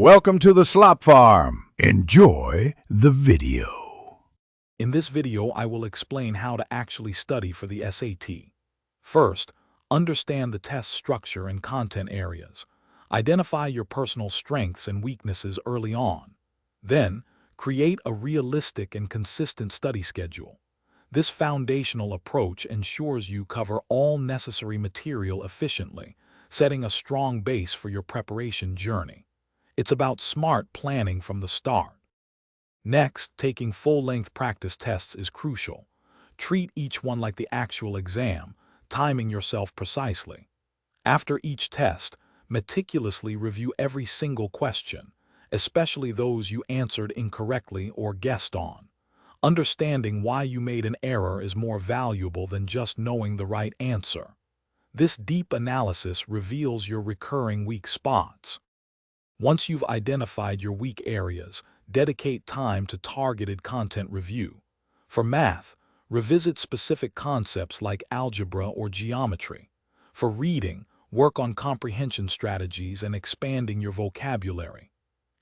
Welcome to the Slop Farm. Enjoy the video. In this video, I will explain how to actually study for the SAT. First, understand the test structure and content areas. Identify your personal strengths and weaknesses early on. Then, create a realistic and consistent study schedule. This foundational approach ensures you cover all necessary material efficiently, setting a strong base for your preparation journey. It's about smart planning from the start. Next, taking full-length practice tests is crucial. Treat each one like the actual exam, timing yourself precisely. After each test, meticulously review every single question, especially those you answered incorrectly or guessed on. Understanding why you made an error is more valuable than just knowing the right answer. This deep analysis reveals your recurring weak spots. Once you've identified your weak areas, dedicate time to targeted content review. For math, revisit specific concepts like algebra or geometry. For reading, work on comprehension strategies and expanding your vocabulary.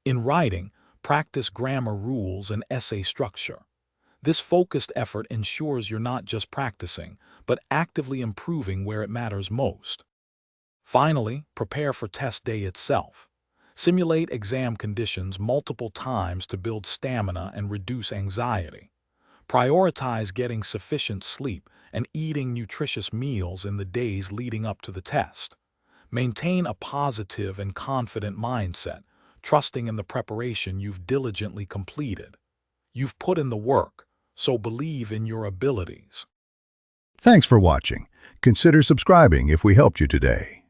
In writing, practice grammar rules and essay structure. This focused effort ensures you're not just practicing, but actively improving where it matters most. Finally, prepare for test day itself. Simulate exam conditions multiple times to build stamina and reduce anxiety. Prioritize getting sufficient sleep and eating nutritious meals in the days leading up to the test. Maintain a positive and confident mindset, trusting in the preparation you've diligently completed. You've put in the work, so believe in your abilities. Thanks for watching. Consider subscribing if we helped you today.